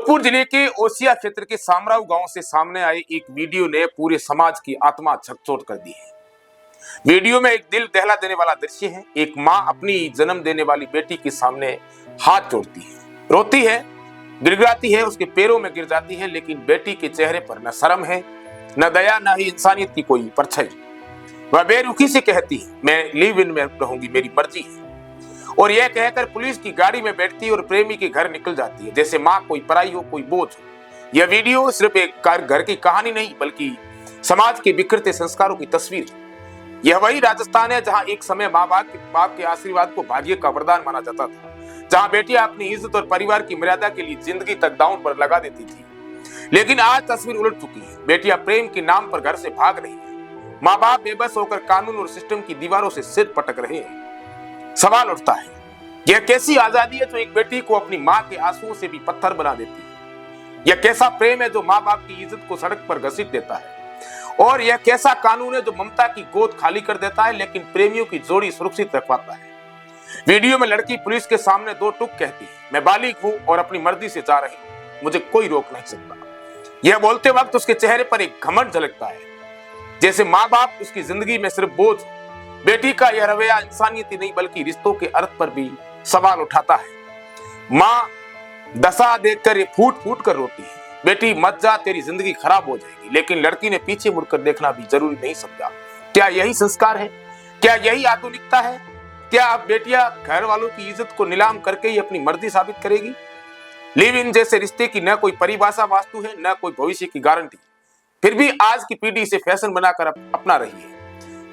जोधपुर जिले के ओसिया क्षेत्र के सामराव गांव से सामने आए एक वीडियो ने पूरे समाज की आत्मा झकझोर कर दी है। वीडियो में एक दिल दहला देने वाला दृश्य है। एक मां अपनी जन्म देने वाली बेटी के सामने हाथ जोड़ती है, रोती है, गिड़गिड़ाती है, उसके पैरों में गिर जाती है, लेकिन बेटी के चेहरे पर न शर्म है, न दया, न ही इंसानियत की कोई परछाई। वह बेरुखी से कहती है, मैं लिव इन में रहूंगी, मेरी मर्जी है। और यह कहकर पुलिस की गाड़ी में बैठती है और प्रेमी के घर निकल जाती है, जैसे माँ कोई पराई हो, कोई बोझ हो। यह वीडियो सिर्फ एक घर की कहानी नहीं, बल्कि समाज के बिखरते संस्कारों की तस्वीर है। यह वही राजस्थान है जहां एक समय माँ बाप के आशीर्वाद को भाग्य का वरदान माना जाता था, जहां बेटियां अपनी इज्जत और परिवार की मर्यादा के लिए जिंदगी तक दांव पर लगा देती थी। लेकिन आज तस्वीर उलट चुकी है। बेटियां प्रेम के नाम पर घर से भाग रही है। माँ बाप बेबस होकर कानून और सिस्टम की दीवारों से सिर पटक रहे हैं। सवाल उठता है, यह कैसी आजादी है जो एक बेटी को अपनी माँ के आंसुओं से भी पत्थर बना देती है? यह कैसा प्रेम है जो माँ बाप की इज्जत को सड़क पर घसीट देता है? और यह कैसा कानून है जो ममता की गोद खाली कर देता है, लेकिन प्रेमियों की जोड़ी सुरक्षित रख पाता है? वीडियो में लड़की पुलिस के सामने दो टूक कहती है, मैं बालिग हूं और अपनी मर्जी से जा रही हूं, मुझे कोई रोक नहीं सकता। यह बोलते वक्त उसके चेहरे पर एक घमंड झलकता है, जैसे माँ बाप उसकी जिंदगी में सिर्फ बोझ। बेटी का यह रवैया इंसानियत ही नहीं बल्कि रिश्तों के अर्थ पर भी सवाल उठाता है। माँ दशा देखकर ये फूट फूट कर रोती है, बेटी मत जा, तेरी जिंदगी खराब हो जाएगी। लेकिन लड़की ने पीछे मुड़कर देखना भी जरूरी नहीं समझा। क्या यही संस्कार है? क्या यही आधुनिकता है? क्या अब बेटियां घर वालों की इज्जत को नीलाम करके ही अपनी मर्जी साबित करेगी? लिव इन जैसे रिश्ते की न कोई परिभाषा वास्तु है, न कोई भविष्य की गारंटी, फिर भी आज की पीढ़ी इसे फैशन बनाकर अपना रही है।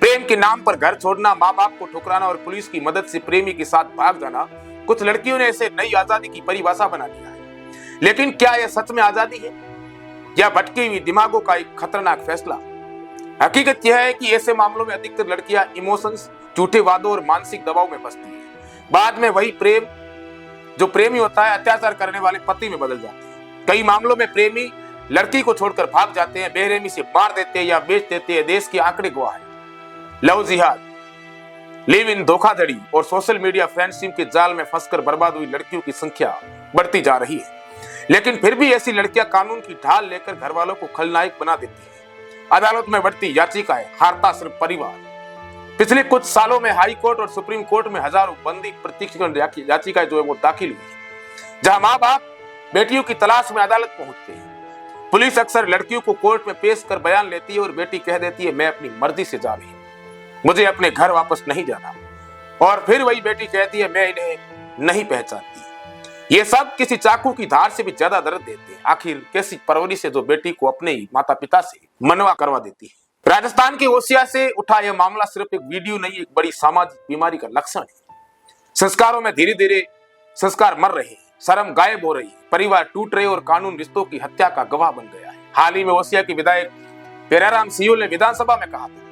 प्रेम के नाम पर घर छोड़ना, माँ बाप को ठुकराना और पुलिस की मदद से प्रेमी के साथ भाग जाना, कुछ लड़कियों ने इसे नई आजादी की परिभाषा बना लिया है। लेकिन क्या यह सच में आजादी है या भटकी हुई दिमागों का एक खतरनाक फैसला? हकीकत यह है कि ऐसे मामलों में अधिकतर लड़कियां इमोशंस, झूठे वादों और मानसिक दबाव में फंसती है। बाद में वही प्रेम जो प्रेमी होता है अत्याचार करने वाले पति में बदल जाता है। कई मामलों में प्रेमी लड़की को छोड़कर भाग जाते हैं, बेरहमी से मार देते हैं या बेच देते हैं। देश के आंकड़े गवाह है। लव जिहाद, लिव इन धोखाधड़ी और सोशल मीडिया फ्रेंडशिप के जाल में फंसकर बर्बाद हुई लड़कियों की संख्या बढ़ती जा रही है। लेकिन फिर भी ऐसी लड़कियां कानून की ढाल लेकर घर वालों को खलनायक बना देती है। अदालत में बढ़ती याचिकाएं, हारता सिर्फ परिवार। पिछले कुछ सालों में हाई कोर्ट और सुप्रीम कोर्ट में हजारों बंदी प्रतीक्षण याचिकाएं जो है वो दाखिल हुई, जहां माँ बाप बेटियों की तलाश में अदालत पहुंचते हैं। पुलिस अक्सर लड़कियों को कोर्ट में पेश कर बयान लेती है और बेटी कह देती है, मैं अपनी मर्जी से जा रही हूँ, मुझे अपने घर वापस नहीं जाना। और फिर वही बेटी कहती है, मैं इन्हें नहीं पहचानती। ये सब किसी चाकू की धार से भी ज्यादा दर्द देते हैं। आखिर कैसी परवरिश है जो बेटी को अपने ही माता पिता से मनवा करवा देती है? राजस्थान के ओसिया से उठा यह मामला सिर्फ एक वीडियो नहीं, एक बड़ी सामाजिक बीमारी का लक्षण है। संस्कारों में धीरे धीरे संस्कार मर रहे हैं, शर्म गायब हो रही है, परिवार टूट रहे और कानून रिश्तों की हत्या का गवाह बन गया है। हाल ही में ओसिया के विधायक पेराराम सियोल ने विधानसभा में कहा था,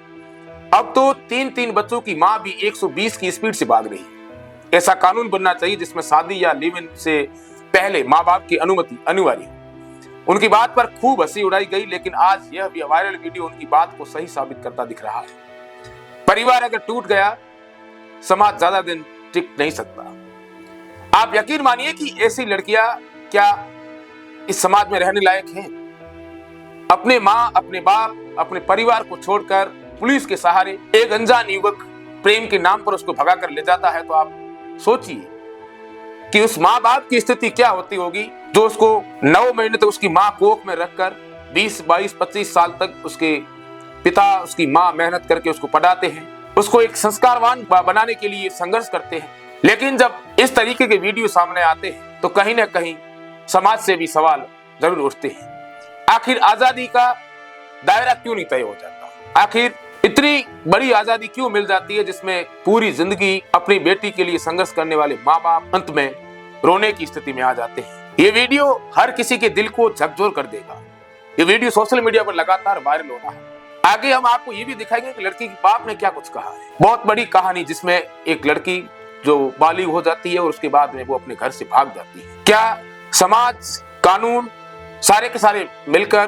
अब तो तीन बच्चों की मां भी 120 की स्पीड से भाग रही है। ऐसा कानून बनना चाहिए जिसमें शादी या लिव इन से पहले माँ बाप की अनुमति अनिवार्य है। उनकी बात पर खूब हंसी उड़ाई गई, लेकिन आज यह भी वायरल वीडियो उनकी बात को सही साबित करता दिख रहा है। परिवार अगर टूट गया, समाज ज्यादा दिन टिक नहीं सकता। आप यकीन मानिए कि ऐसी लड़कियां क्या इस समाज में रहने लायक हैं? अपने माँ, अपने बाप, अपने परिवार को छोड़कर पुलिस के सहारे एक अनजान युवक प्रेम के नाम पर उसको भगा कर ले जाता है, तो आप सोचिए कि उस माँ बाप की स्थिति क्या होती होगी जो उसको 9 महीने तक उसकी माँ कोख में रखकर 20, 22, 25 साल तक उसके पिता, उसकी माँ मेहनत करके उसको पढ़ाते हैं, उसको एक संस्कारवान बनाने के लिए संघर्ष करते हैं। लेकिन जब इस तरीके के वीडियो सामने आते हैं तो कहीं ना कहीं समाज से भी सवाल जरूर उठते हैं। आखिर आजादी का दायरा क्यों नहीं तय हो जाता? आखिर इतनी बड़ी आजादी क्यों मिल जाती है जिसमें पूरी जिंदगी अपनी बेटी के लिए संघर्ष करने वाले माँ बाप अंत में रोने की स्थिति में आ जाते हैं? ये वीडियो हर किसी के दिल को झकझोर कर देगा। ये वीडियो सोशल मीडिया पर लगातार वायरल हो रहा है। आगे हम आपको ये भी दिखाएंगे कि लड़की के बाप ने क्या कुछ कहा है। बहुत बड़ी कहानी जिसमें एक लड़की जो बालिग हो जाती है और उसके बाद में वो अपने घर से भाग जाती है। क्या समाज, कानून सारे के सारे मिलकर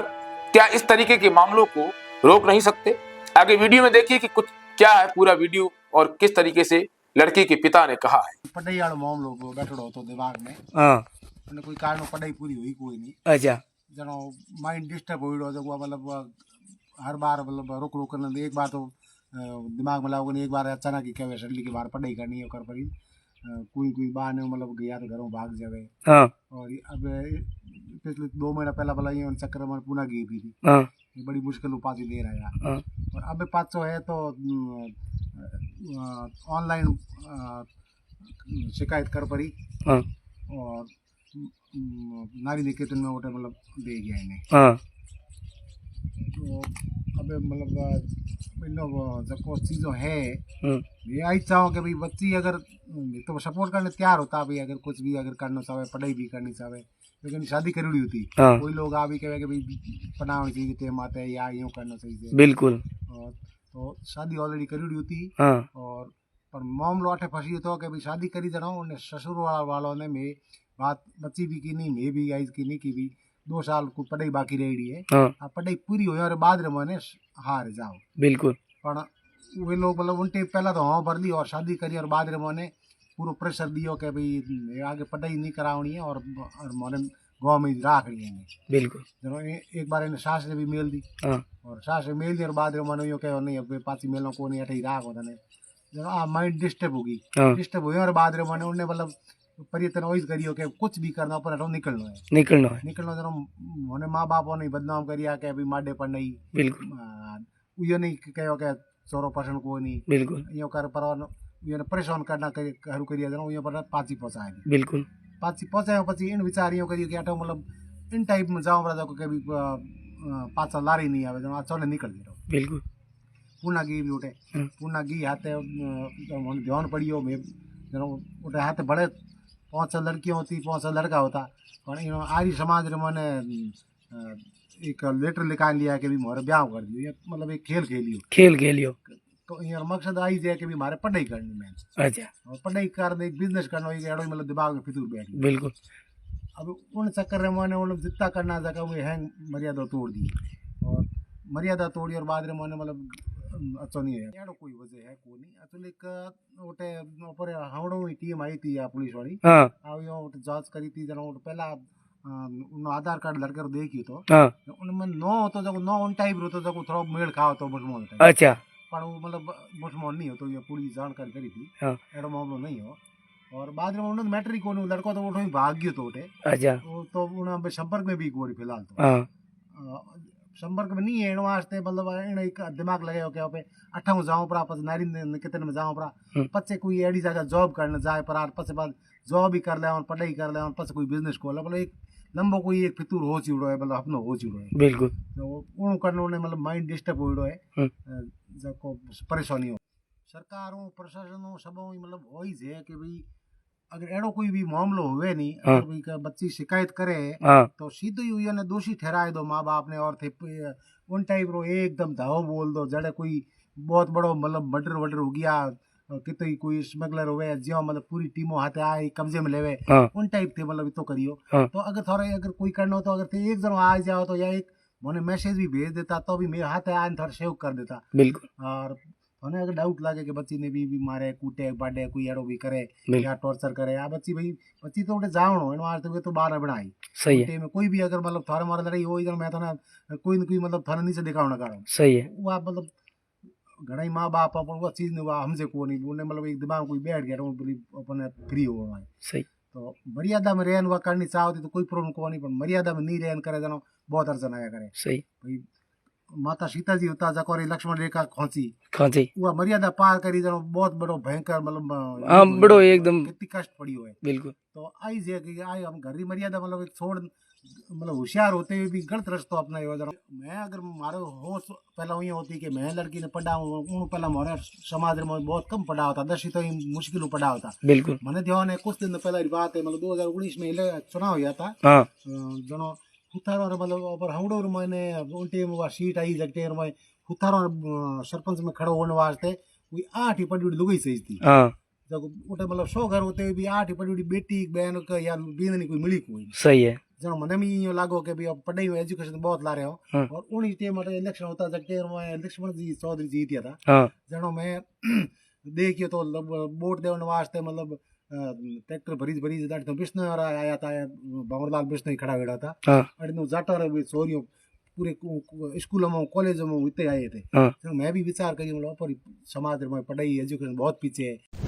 क्या इस तरीके के मामलों को रोक नहीं सकते? आगे वीडियो में देखिए कि कुछ क्या है पूरा वीडियो और किस तरीके से लड़की के पिता ने कहा है। पटैया मामलों को बैठो तो दिमाग में અને કોઈ કારણો પઢાઈ પૂરી हुई कोई नहीं अच्छा जनो माइंड डिस्टर्ब हुई जो मतलब हर बार मतलब रोक रोक करने एक बार तो दिमाग में लाओगे नहीं एक बार अचानक ही कहे सडली के बार पढ़ाई करनी है कर पड़ी कोई कोई बार ने मतलब गया तो घरों भाग जावे हाँ और अब पिछले 2 महीना पहला भला ये चक्कर में पुनः गई भी थी हाँ ये बड़ी मुश्किल पास दे रहा है हाँ और अब 500 है तो ऑनलाइन शिकायत कर पड़ी हाँ और नारी निकेतन में वोटे मतलब दे गया इन्हें हाँ तो अब मतलब इन जो चीज़ों है हम्म, ये आई चाहो कि भाई बच्ची अगर तो सपोर्ट करने तैयार होता भाई अगर कुछ भी अगर करना चाहे पढ़ाई भी करनी चाहे लेकिन शादी करी होती हाँ कोई लोग आ भी कहे कि भाई पढ़ानी चाहिए टेम आते या यूँ करना चाहिए बिल्कुल और तो शादी ऑलरेडी करी होती हाँ और पर मामलो अठे फंसी तो कि भाई शादी करी जरा उन्हें ससुर वालों ने मैं बात बच्ची भी की नहीं मैं भी आई की नहीं की भी 2 साल को पढ़ाई बाकी रह रही है हाँ आ पढ़ाई पूरी हुई और बाद में मैंने हार जाओ बिल्कुल पर वे लोग मतलब उनटे पहला तो हाँ भर दी और शादी करी और बाद में मैंने पूरा प्रेशर दियो कि भाई आगे पढ़ाई नहीं करावनी है और मैंने गाँव में राखनी है बिल्कुल जब एक बार इन्हें सास ने भी मेल दी हाँ और सास ने मेल दी और बाद में मैंने यो कहो नहीं अब पाची मेलों को नहीं अठे ही राख होता ने जब माइंड डिस्टर्ब होगी हाँ डिस्टर्ब हुई और बाद में मैंने उन्हें मतलब परिवर्तन वही करियो कि कुछ भी करना पर हटो निकलना है निकलना है जरा मैंने माँ बापों ने बदनाम करिया कि अभी माडे पर नहीं बिल्कुल यो नहीं कहो कि चोरो पसंद को नहीं बिल्कुल यो कर पर यो परेशान करना हरू करिया जरा यो पर पाची पहुंचाए बिल्कुल पाची पहुंचायो પછી इन विचार यो करियो कि आटो मतलब इन टाइप में जाओ बड़ा को कभी पाचा लारी नहीं आवे जरा चले निकल जाओ बिल्कुल पूना गी भी उठे हाँ। पूना गी हाथे मन ध्यान पड़ियो मैं जरा उठे हाथे बड़े 5 लड़कियां होती 5 लड़का होता पर इन आर्य समाज रे मैंने एक लेटर लिखा लिया कि भी मोरे ब्याह कर दियो ये मतलब एक खेल खेलियो तो यार मकसद आई जाए कि भी मारे पढ़ाई करनी मैं अच्छा और पढ़ाई करने एक बिजनेस करना एक एड़ो मतलब दिमाग में फितूर बैठ गई बिल्कुल अब उन चक्कर में मैंने मतलब जितना करना था वो हैंग मर्यादा तोड़ दी और मर्यादा तोड़ी और बाद में मैंने मतलब अच्छा नहीं है एड़ो कोई वजह है कोई नहीं एक्चुअली एक ओटे ऊपर हावड़ो की टीम आई थी या पुलिस वाली हाँ आ यो जांच करी थी जना पहला उन आधार कार्ड लड़के रो देखियो तो हाँ उनमें नो होतो जको नो ऑन टाइप रो तो जको थोड़ा मेल खाओ तो बसमोन अच्छा पर वो मतलब बसमोन नहीं हो तो ये पूरी जानकारी करी थी हाँ एड़ो मामलो नहीं हो और बाद में उन्होंने मैटर ही कोई लड़को तो उठो ही भाग गयो तो उठे अच्छा वो तो उन्हें संपर्क में भी कोई फिलहाल तो हाँ संपर्क में नहीं है इन वास्ते मतलब इन एक दिमाग लगायो के पे अठाऊ जाऊं परा पस नारी निकेतन में जाऊं परा पचे कोई एडी जगह जॉब करने जाए पर आर पचे बाद जॉब ही कर ले और पढ़ाई कर ले और पचे कोई बिजनेस खोले मतलब एक लंबो कोई एक फितूर हो चिड़ो है मतलब अपनो हो चिड़ो है बिल्कुल तो उन करने उन्हें मतलब माइंड डिस्टर्ब होइड़ो है जको परेशानी हो सरकारों प्रशासनों सबों मतलब हो ही जे कि भाई अगर एड़ो कोई भी मामलो हुए नहीं अगर कोई का बच्ची शिकायत करे हाँ तो सीधो ही उन्हें दोषी ठहराए दो माँ बाप ने और थे उन टाइप रो एकदम धाव बोल दो जड़े कोई बहुत बड़ो मतलब मर्डर वर्डर हो गया कितनी कोई स्मगलर हुए ज्यो मतलब पूरी टीमों हाथे आए कब्जे में लेवे हाँ उन टाइप थे मतलब तो करियो हाँ तो अगर थोड़ा अगर कोई करना हो तो अगर थे एक जन आ जाओ तो या एक मैंने मैसेज भी भेज देता तो भी मेरे हाथ आए थोड़ा सेव कर देता बिल्कुल और उन्हें अगर डाउट लगे कि बच्ची ने भी मारे कूटे बाडे कोई एड़ो भी करे या टॉर्चर करे या बच्ची भाई बच्ची तो उठे जावणो इन वास्ते वे तो बाहर बनाई सही है में कोई भी अगर मतलब थारे मारे लड़ाई हो इधर मैं तो ना कोई न कोई मतलब थाने नीचे दिखावना करो सही है वो आप मतलब घना ही माँ बाप अपन वो चीज ने वो हमसे को नहीं उन्हें मतलब एक दिमाग कोई बैठ गया तो अपन फ्री हो गए सही तो मर्यादा में रहन हुआ करनी चाहती तो कोई प्रॉब्लम को नहीं पर मर्यादा में नहीं रहन करे जानो बहुत अड़चन आया करे सही भाई माता सीता जी होता जकोरी लक्ष्मण रेखा खोची खांसी वो मर्यादा पार करी जनो बहुत बड़ो भयंकर मतलब हाँ बड़ो एकदम कितनी कष्ट पड़ी हुए बिल्कुल तो आई जे कि आई हम घर की मर्यादा मतलब एक छोड़ मतलब होशियार होते हुए भी गलत रास्ता अपना योजना मैं अगर मारो होश पहला हुई होती कि मैं लड़की ने पढ़ा हूँ पहला हमारे समाज में बहुत कम पढ़ा होता 10वीं तो मुश्किल पढ़ा होता बिल्कुल मैंने ध्यान है कुछ दिन पहले की बात है मतलब 2019 में चुनाव हुआ था हाँ जनो हुथारो मतलब पर हमडो मैंने उल्टे में सीट आई जगटेर में हुथारो सरपंच में खड़ो होने वास्ते कोई 8 ही पड़ी लुगाई सही थी हाँ जब उठे मतलब 100 घर होते हुए भी 8 ही पड़ी बेटी बहन का या बीन कोई मिली कोई सही है जनो मने भी यो लागो कि भी अब पढ़ाई में एजुकेशन बहुत ला रहे हो हाँ और उन्हीं टाइम में इलेक्शन होता जगटेर में लक्ष्मण जी चौधरी जीतिया था हाँ जनो मैं देखियो तो वोट देने वास्ते मतलब ट्रैक्टर भरी भरी ॾाढी तो बिस्नो वारा आया था बावरलाल बिस्नो ही खड़ा वेड़ा था हाँ अड़ी नो जाटर भी छोरियों पूरे स्कूल में कॉलेज में इतने आए थे हाँ तो मैं भी विचार करी पर समाज में पढ़ाई एजुकेशन बहुत पीछे है।